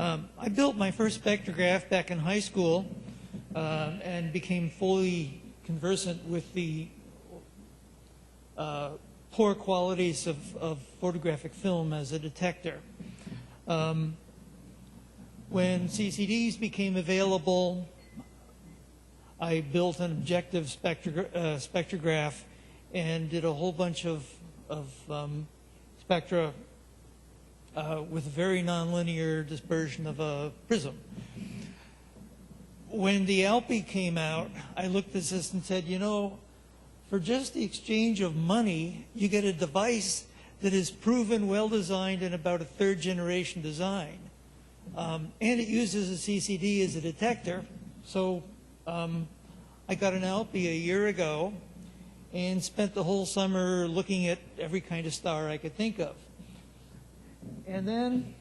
I built my first spectrograph back in high school and became fully conversant with the poor qualities of photographic film as a detector. When CCDs became available, I built an objective spectrograph and did a whole bunch of spectra with a very nonlinear dispersion of a prism. When the ALPI came out, I looked at this and said, you know, for just the exchange of money, you get a device that is proven, well-designed, and about a third-generation design. And it uses a CCD as a detector. So I got an ALPI a year ago and spent the whole summer looking at every kind of star I could think of. And then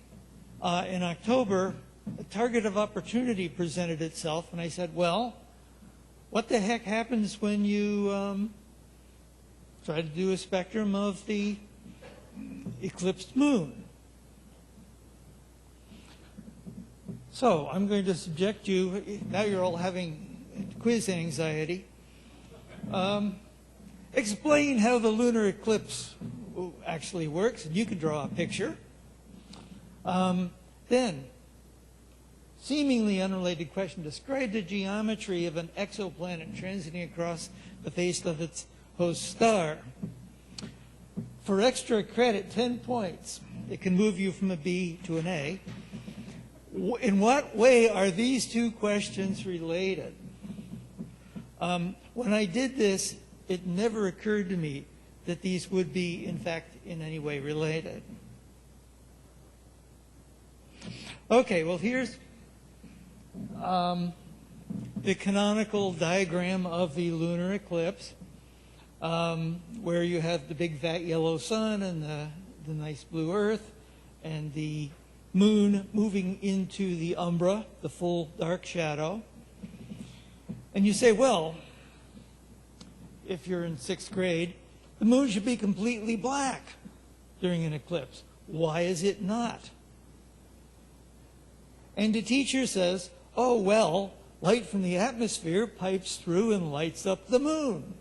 in October, a target of opportunity presented itself, and I said, well, what the heck happens when you try to do a spectrum of the eclipsed moon? So I'm going to subject you, now you're all having quiz anxiety, explain how the lunar eclipse actually works, and you can draw a picture. Then, seemingly unrelated question, describe the geometry of an exoplanet transiting across the face of its host star. For extra credit, 10 points. It can move you from a B to an A. In what way are these two questions related? When I did this, it never occurred to me that these would be, in fact, in any way related. Okay, well, here's the canonical diagram of the lunar eclipse, where you have the big fat yellow sun and the nice blue earth, and the moon moving into the umbra, the full dark shadow. And you say, well, if you're in 6th grade, the moon should be completely black during an eclipse. Why is it not? And the teacher says, oh, well, light from the atmosphere pipes through and lights up the moon.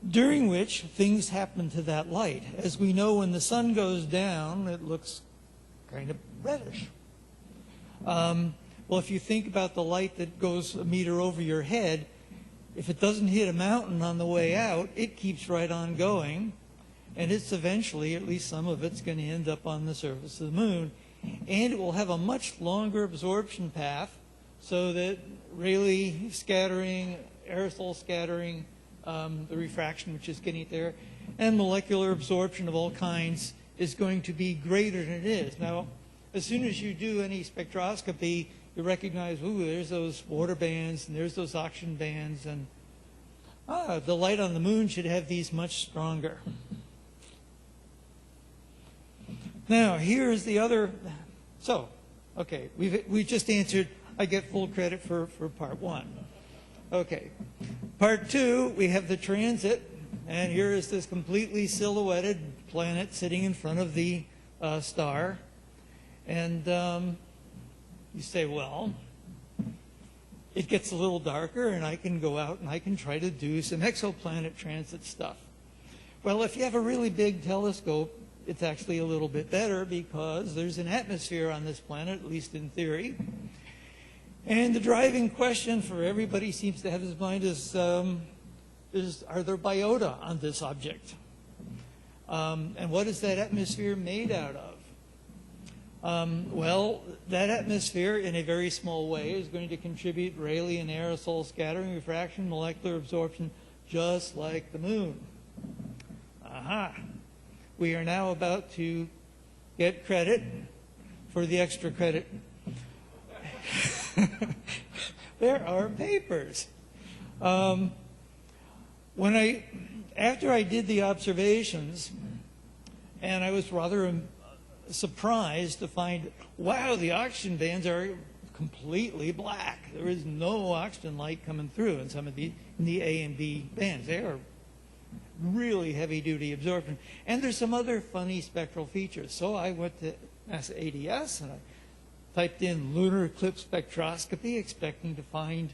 During which things happen to that light. As we know, when the sun goes down, it looks kind of reddish. Well, if you think about the light that goes a meter over your head, if it doesn't hit a mountain on the way out, it keeps right on going. And it's eventually, at least some of it's going to end up on the surface of the moon. And it will have a much longer absorption path so that Rayleigh scattering, aerosol scattering, the refraction which is getting there, and molecular absorption of all kinds is going to be greater than it is. Now, as soon as you do any spectroscopy, you recognize, ooh, there's those water bands and there's those oxygen bands, and the light on the moon should have these much stronger. Now, here's the other. So, okay, we just answered, I get full credit for part 1. Okay, part 2, we have the transit, and here is this completely silhouetted planet sitting in front of the star. And you say, well, it gets a little darker, and I can go out and I can try to do some exoplanet transit stuff. Well, if you have a really big telescope, it's actually a little bit better because there's an atmosphere on this planet, at least in theory. And the driving question for everybody seems to have in his mind is are there biota on this object? And what is that atmosphere made out of? Well, that atmosphere, in a very small way, is going to contribute Rayleigh and aerosol scattering, refraction, molecular absorption, just like the moon. Aha! We are now about to get credit for the extra credit. There are papers. After I did the observations, and I was rather surprised to find, wow, the oxygen bands are completely black. There is no oxygen light coming through in some of the A and B bands. They are really heavy-duty absorption. And there's some other funny spectral features. So I went to NASA ADS and I typed in lunar eclipse spectroscopy, expecting to find,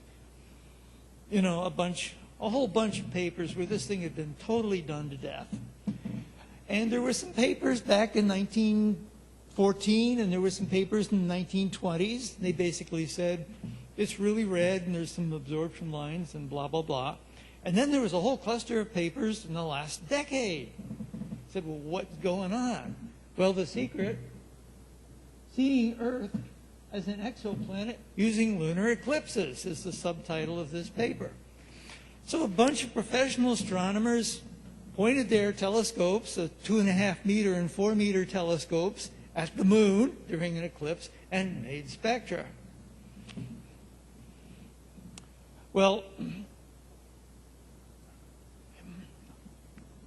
you know, a whole bunch of papers where this thing had been totally done to death. And there were some papers back in 1914, and there were some papers in the 1920s. They basically said, it's really red, and there's some absorption lines, and blah, blah, blah. And then there was a whole cluster of papers in the last decade. I said, well, what's going on? Well, the secret, seeing Earth as an exoplanet using lunar eclipses, is the subtitle of this paper. So a bunch of professional astronomers pointed their telescopes, 2.5 meter and 4 meter telescopes, at the moon during an eclipse and made spectra. Well,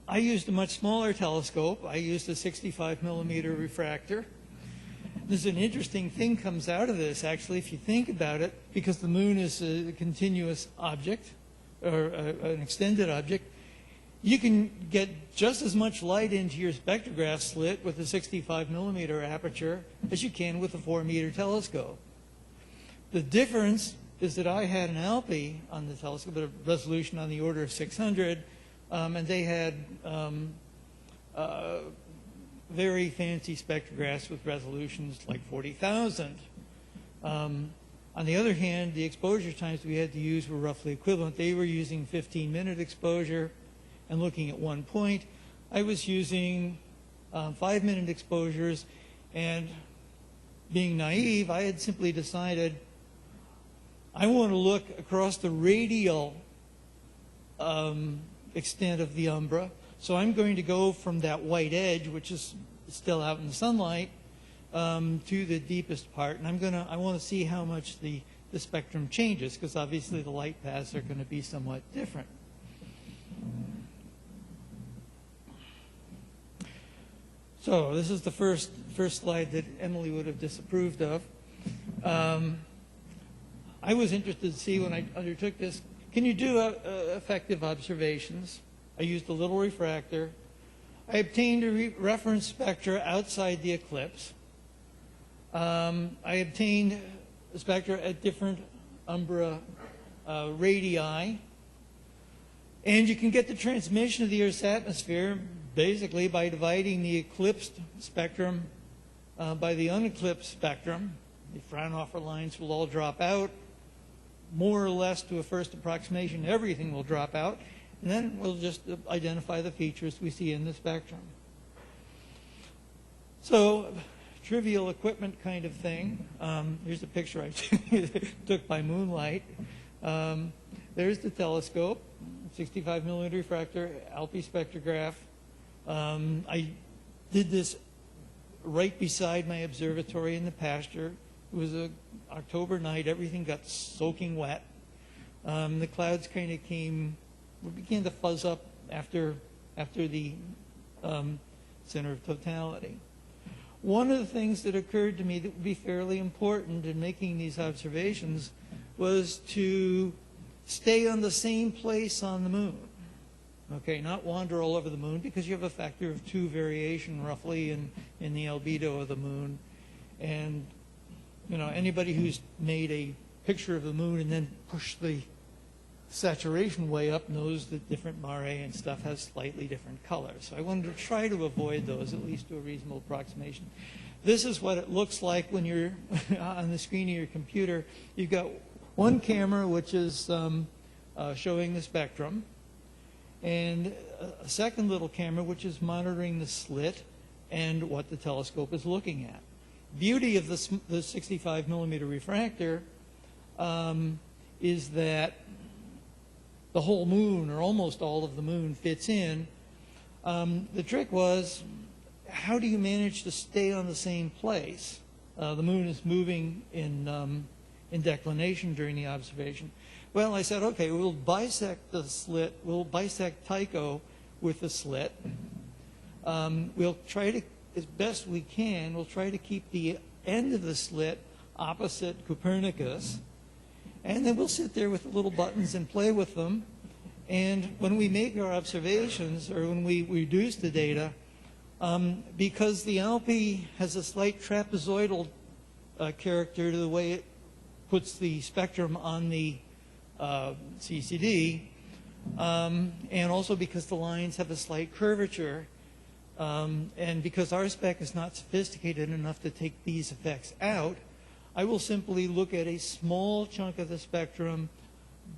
I used a much smaller telescope. I used a 65 millimeter refractor. There's an interesting thing comes out of this, actually, if you think about it, because the moon is a continuous object, or an extended object. You can get just as much light into your spectrograph slit with a 65 millimeter aperture as you can with a 4 meter telescope. The difference is that I had an Alpi on the telescope, a resolution on the order of 600, and they had very fancy spectrographs with resolutions like 40,000. On the other hand, the exposure times we had to use were roughly equivalent. They were using 15-minute exposure and looking at one point. I was using 5-minute exposures, and being naive, I had simply decided I want to look across the radial extent of the umbra. So I'm going to go from that white edge, which is still out in the sunlight, to the deepest part, and I want to see how much the spectrum changes, because obviously the light paths are going to be somewhat different. So this is the first slide that Emily would have disapproved of. I was interested to see when I undertook this, can you do effective observations? I used a little refractor. I obtained a reference spectra outside the eclipse. I obtained a spectra at different umbra radii. And you can get the transmission of the Earth's atmosphere basically by dividing the eclipsed spectrum by the uneclipsed spectrum. The Fraunhofer lines will all drop out. More or less to a first approximation, everything will drop out. And then we'll just identify the features we see in the spectrum. So, trivial equipment kind of thing. Here's a picture I took by moonlight. There's the telescope, 65 millimeter refractor, Alpi spectrograph. I did this right beside my observatory in the pasture. It was an October night. Everything got soaking wet. The clouds kind of began to fuzz up after the center of totality. One of the things that occurred to me that would be fairly important in making these observations was to stay on the same place on the moon. Okay, not wander all over the moon, because you have a factor of 2 variation roughly in the albedo of the moon. And you know, anybody who's made a picture of the moon and then pushed the saturation way up knows that different mare and stuff has slightly different colors. So I wanted to try to avoid those, at least to a reasonable approximation. This is what it looks like when you're on the screen of your computer. You've got one camera, which is showing the spectrum, and a second little camera, which is monitoring the slit and what the telescope is looking at. Beauty of the 65 millimeter refractor is that the whole moon, or almost all of the moon, fits in. The trick was, how do you manage to stay on the same place? The moon is moving in declination during the observation. Well, I said, okay, we'll bisect the slit. We'll bisect Tycho with the slit. We'll try to, as best we can, we'll try to keep the end of the slit opposite Copernicus. And then we'll sit there with the little buttons and play with them. And when we make our observations, or when we reduce the data, because the Alpi has a slight trapezoidal character to the way it puts the spectrum on the CCD, and also because the lines have a slight curvature, and because our spec is not sophisticated enough to take these effects out, I will simply look at a small chunk of the spectrum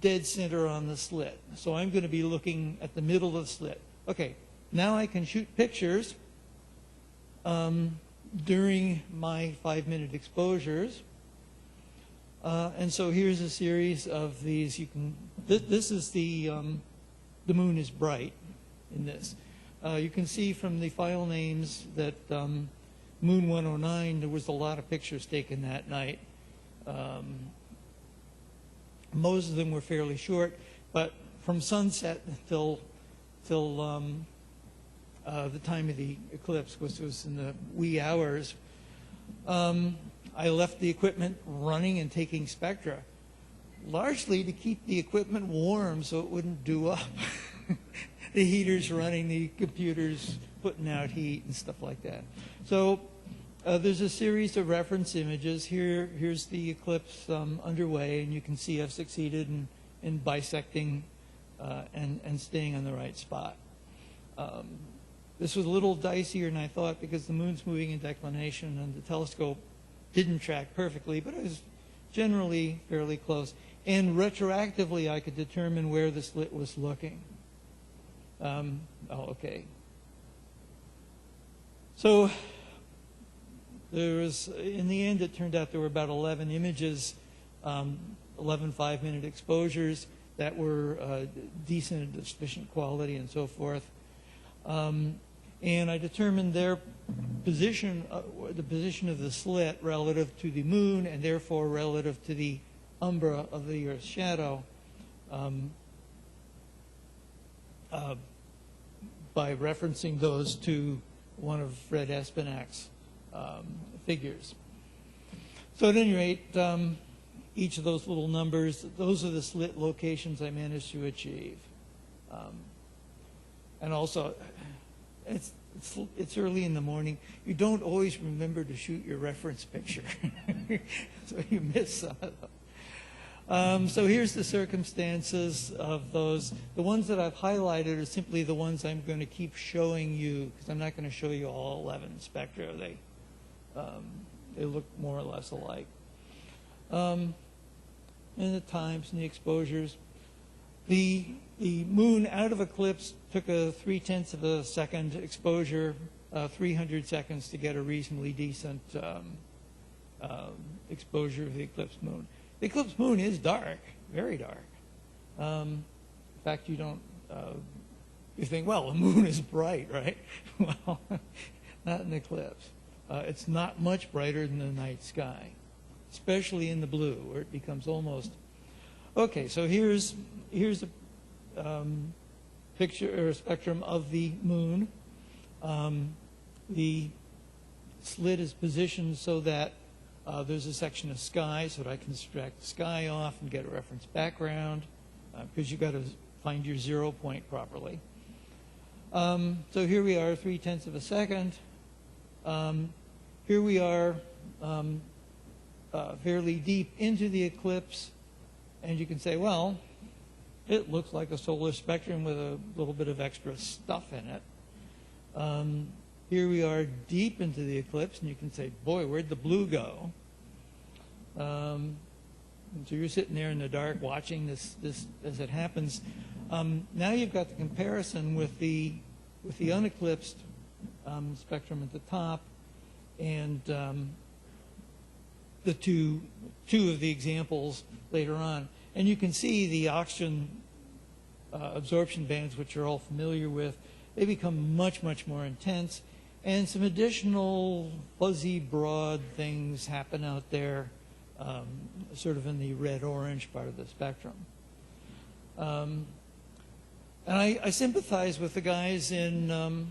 dead center on the slit. So I'm going to be looking at the middle of the slit. Okay, now I can shoot pictures during my 5-minute exposures. And so here's a series of these. You can. This is the moon is bright in this. You can see from the file names that Moon 109, there was a lot of pictures taken that night. Most of them were fairly short, but from sunset till the time of the eclipse, which was in the wee hours, I left the equipment running and taking spectra, largely to keep the equipment warm so it wouldn't dew up. The heaters running, the computers putting out heat and stuff like that. So there's a series of reference images. Here's the eclipse underway, and you can see I've succeeded in bisecting and staying on the right spot. This was a little dicier than I thought because the moon's moving in declination and the telescope didn't track perfectly, but it was generally fairly close. And retroactively, I could determine where the slit was looking. Okay. So there was, in the end, it turned out there were about 11 images, 11 5-minute exposures that were decent and sufficient quality and so forth. And I determined their position, the position of the slit relative to the moon and therefore relative to the umbra of the Earth's shadow by referencing those to one of Fred Espinak's figures. So at any rate, each of those little numbers, those are the slit locations I managed to achieve. And also, it's early in the morning. You don't always remember to shoot your reference picture. So you miss some of them. So here's the circumstances of those. The ones that I've highlighted are simply the ones I'm going to keep showing you, because I'm not going to show you all 11 spectra. They look more or less alike. And the times and the exposures. The moon out of eclipse took a 0.3 of a second exposure, 300 seconds to get a reasonably decent exposure of the eclipse moon. The eclipse moon is dark, very dark. In fact, you don't, you think, well, the moon is bright, right? Well, not an eclipse. It's not much brighter than the night sky, especially in the blue, where it becomes almost. Okay, so here's a picture or a spectrum of the moon. The slit is positioned so that there's a section of sky, so that I can extract the sky off and get a reference background, because you've got to find your 0 point properly. So here we are, 0.3 of a second. Here we are fairly deep into the eclipse, and you can say, well, it looks like a solar spectrum with a little bit of extra stuff in it. Here we are deep into the eclipse, and you can say, boy, where'd the blue go? And so you're sitting there in the dark watching this as it happens. Now you've got the comparison with the uneclipsed spectrum at the top, and the two of the examples later on. And you can see the oxygen absorption bands, which you're all familiar with. They become much, much more intense. And some additional fuzzy, broad things happen out there, sort of in the red-orange part of the spectrum. And I sympathize with the guys in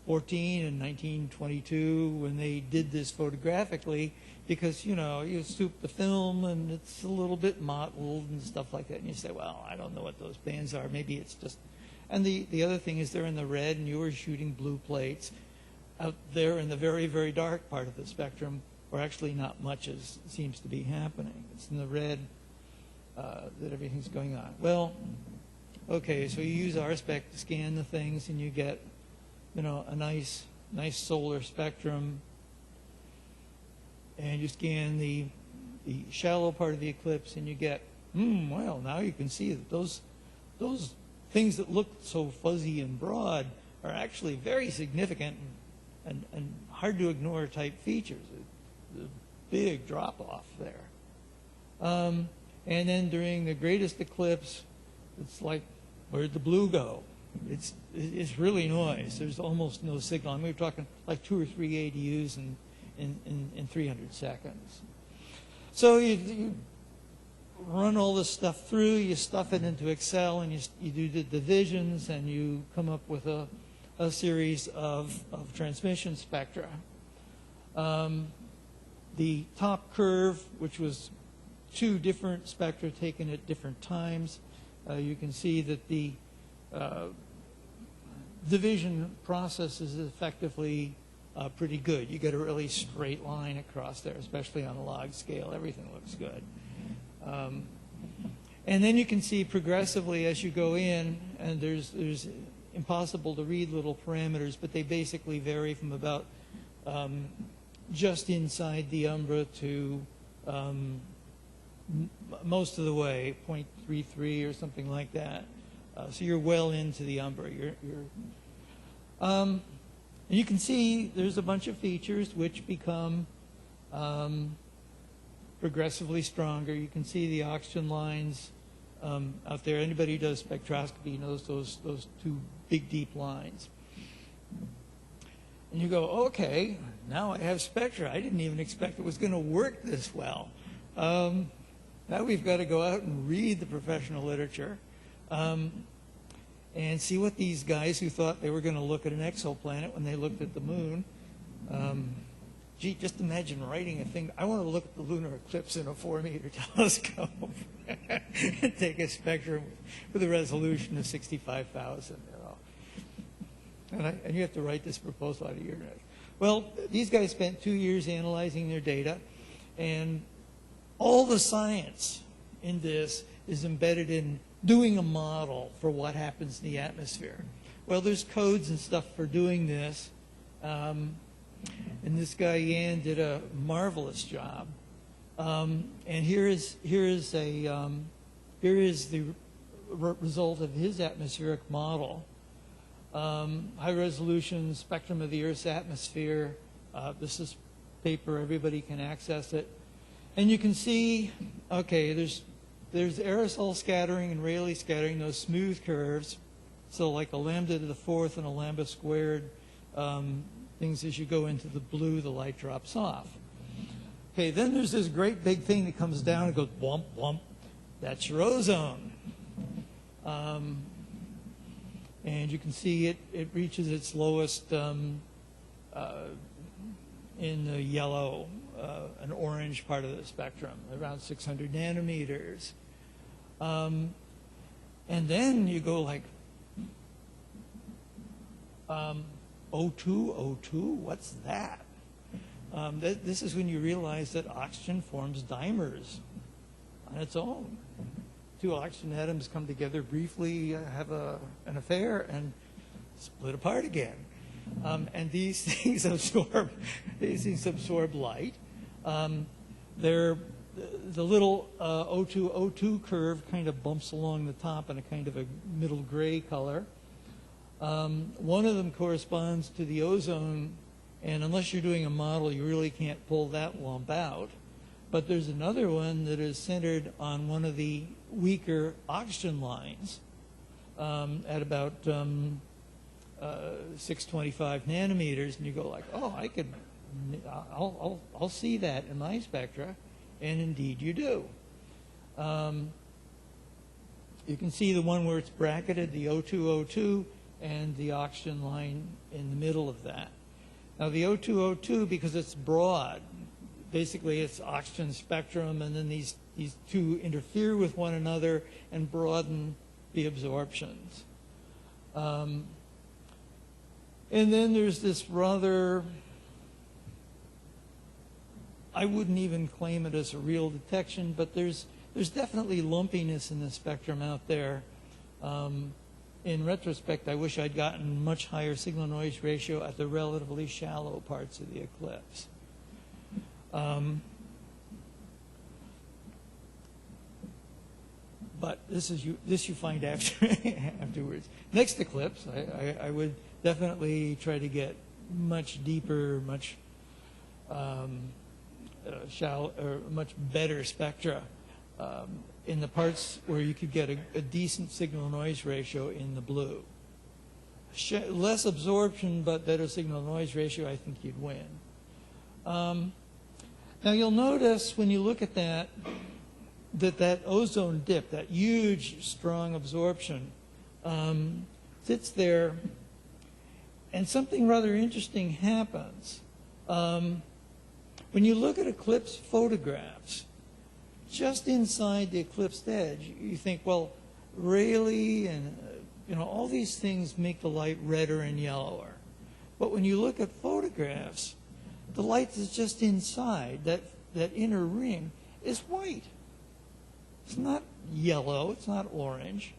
1914 and 1922 when they did this photographically, because, you know, you soup the film and it's a little bit mottled and stuff like that. And you say, well, I don't know what those bands are. Maybe it's just... And the other thing is they're in the red and you were shooting blue plates out there in the very, very dark part of the spectrum, where actually not much seems to be happening. It's in the red that everything's going on. Well, okay, so you use RSpec to scan the things and you get, you know, a nice solar spectrum. And you scan the shallow part of the eclipse and you get, well, now you can see that those things that look so fuzzy and broad are actually very significant and hard to ignore type features. A big drop off there. And then during the greatest eclipse, it's like, where'd the blue go? It's really noise. There's almost no signal. I mean, we're talking like 2 or 3 ADUs in 300 seconds. So you run all this stuff through, you stuff it into Excel, and you do the divisions, and you come up with a series of transmission spectra. The top curve, which was 2 different spectra taken at different times, you can see that the division process is effectively pretty good. You get a really straight line across there, especially on a log scale. Everything looks good. And then you can see progressively as you go in, and there's impossible to read little parameters, but they basically vary from about just inside the umbra to most of the way, 0.33 or something like that. So you're well into the umbra. And you can see there's a bunch of features which become progressively stronger. You can see the oxygen lines out there. Anybody who does spectroscopy knows those 2 big, deep lines. And you go, okay, now I have spectra. I didn't even expect it was going to work this well. Now we've got to go out and read the professional literature and see what these guys who thought they were going to look at an exoplanet when they looked at the moon. Gee, just imagine writing a thing. I want to look at the lunar eclipse in a 4-meter telescope and take a spectrum with a resolution of 65,000. You know. And you have to write this proposal out of your notes. Well, these guys spent 2 years analyzing their data, and all the science in this is embedded in doing a model for what happens in the atmosphere. Well, there's codes and stuff for doing this. And this guy Yan did a marvelous job. And here is the result of his atmospheric model. High resolution spectrum of the Earth's atmosphere. This is paper, everybody can access it. And you can see, okay, there's aerosol scattering and Rayleigh scattering, those smooth curves. So like a lambda to the 4th and a lambda squared. Things as you go into the blue, the light drops off. Okay, then there's this great big thing that comes down and goes blump, blump. That's your ozone. And you can see it reaches its lowest in the yellow and orange part of the spectrum, around 600 nanometers. And then you go like, O2, what's that? This is when you realize that oxygen forms dimers on its own. 2 oxygen atoms come together briefly, have an affair, and split apart again. And these things absorb light. The little O2 curve kind of bumps along the top in a kind of a middle gray color. One of them corresponds to the ozone, and unless you're doing a model, you really can't pull that lump out. But there's another one that is centered on one of the weaker oxygen lines at about 625 nanometers, and you go like, oh, I'll see that in my spectra, and indeed you do. You can see the one where it's bracketed, the O2, and the oxygen line in the middle of that. Now the O2O2, because it's broad, basically it's oxygen spectrum, and then these two interfere with one another and broaden the absorptions. And then there's this rather, I wouldn't even claim it as a real detection, but there's definitely lumpiness in the spectrum out there. In retrospect, I wish I'd gotten much higher signal-noise ratio at the relatively shallow parts of the eclipse. But this you find afterwards. Next eclipse, I would definitely try to get much deeper, much shallow, or much better spectra in the parts where you could get a decent signal-noise ratio in the blue. Less absorption, but better signal-noise ratio, I think you'd win. Now you'll notice when you look at that ozone dip, that huge, strong absorption, sits there, and something rather interesting happens. When you look at eclipse photographs, just inside the eclipsed edge, you think, well, Rayleigh and all these things make the light redder and yellower. But when you look at photographs, the light is just inside. That inner ring is white. It's not yellow. It's not orange.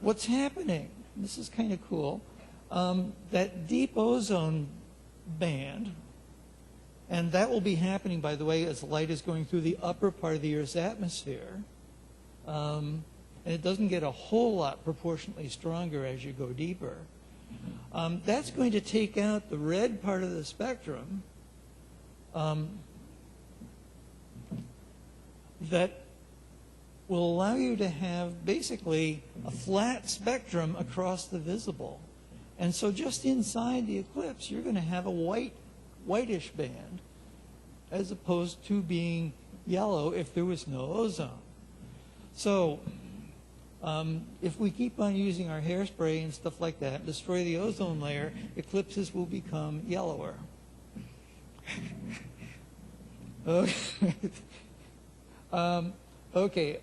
What's happening? This is kind of cool. That deep ozone band, and that will be happening, by the way, as the light is going through the upper part of the Earth's atmosphere. And it doesn't get a whole lot proportionately stronger as you go deeper. That's going to take out the red part of the spectrum that will allow you to have basically a flat spectrum across the visible. And so just inside the eclipse, you're going to have a whitish band, as opposed to being yellow if there was no ozone. So if we keep on using our hairspray and stuff like that, destroy the ozone layer, eclipses will become yellower. Okay.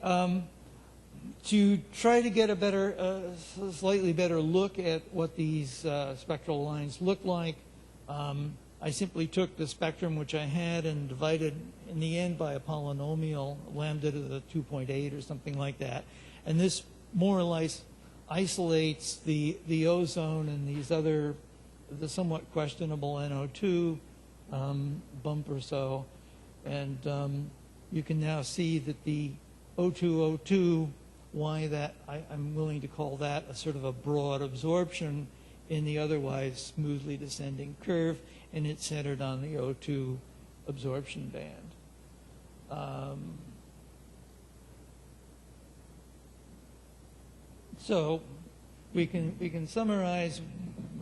To try to get a better, slightly better look at what these spectral lines look like, I simply took the spectrum which I had and divided in the end by a polynomial, lambda to the 2.8 or something like that. And this more or less isolates the ozone and these other, the somewhat questionable NO2 bump or so. And you can now see that the O2O2, why that, I'm willing to call that a sort of a broad absorption in the otherwise smoothly descending curve, and it's centered on the O2 absorption band. So we can summarize,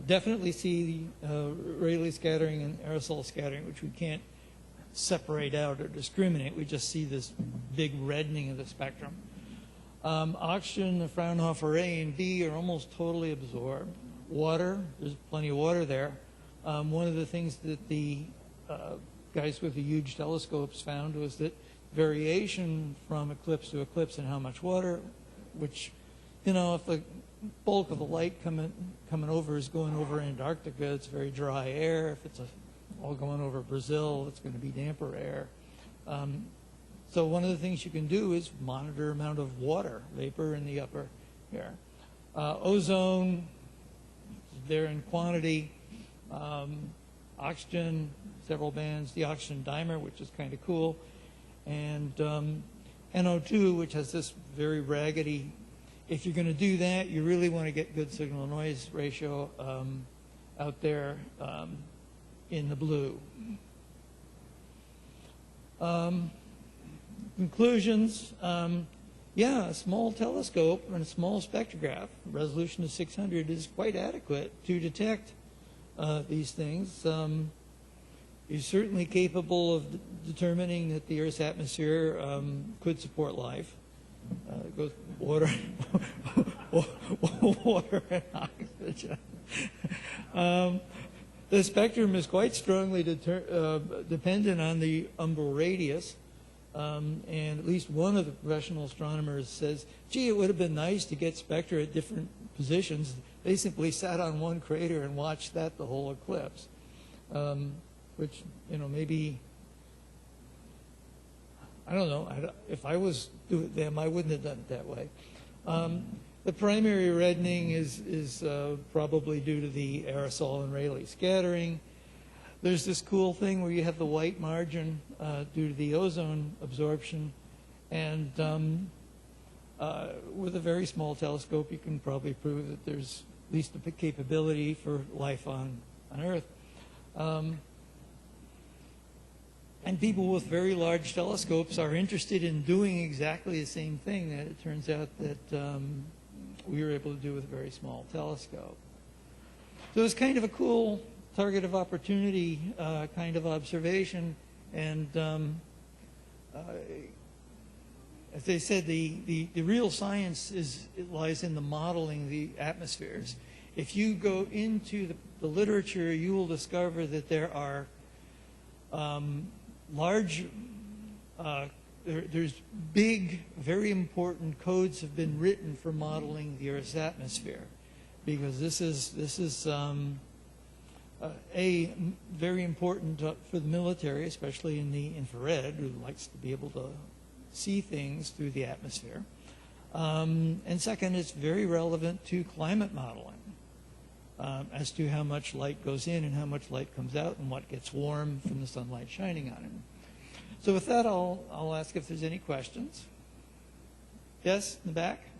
definitely see Rayleigh scattering and aerosol scattering, which we can't separate out or discriminate. We just see this big reddening of the spectrum. Oxygen, the Fraunhofer A and B are almost totally absorbed. Water, there's plenty of water there. One of the things that the guys with the huge telescopes found was that variation from eclipse to eclipse in how much water, which, if the bulk of the light coming over is going over Antarctica, it's very dry air. If it's all going over Brazil, it's going to be damper air. So one of the things you can do is monitor amount of water vapor in the upper air. Ozone, there in quantity. Oxygen, several bands. The oxygen dimer, which is kind of cool. And NO2, which has this very raggedy. If you're going to do that, you really want to get good signal-noise ratio out there in the blue. Conclusions, yeah, a small telescope and a small spectrograph, resolution of 600, is quite adequate to detect these things. You're certainly capable of determining that the Earth's atmosphere could support life. It goes water, water and oxygen. temperature. The spectrum is quite strongly dependent on the umbral radius, and at least one of the professional astronomers says, gee, it would have been nice to get spectra at different positions. They simply sat on one crater and watched that the whole eclipse, which, you know, maybe, I don't know, if I was them, I wouldn't have done it that way. The primary reddening is probably due to the aerosol and Rayleigh scattering. There's this cool thing where you have the white margin due to the ozone absorption, and with a very small telescope you can probably prove that there's at least a capability for life on Earth. And people with very large telescopes are interested in doing exactly the same thing that it turns out that we were able to do with a very small telescope. So it's kind of a cool target of opportunity kind of observation, and as they said, the real science lies in the modeling the atmospheres. If you go into the literature, you will discover that there are there's big, very important codes have been written for modeling the Earth's atmosphere, because this is very important for the military, especially in the infrared, who likes to be able to see things through the atmosphere. And second, it's very relevant to climate modeling, as to how much light goes in and how much light comes out and what gets warm from the sunlight shining on it. So with that, I'll ask if there's any questions. Yes, in the back?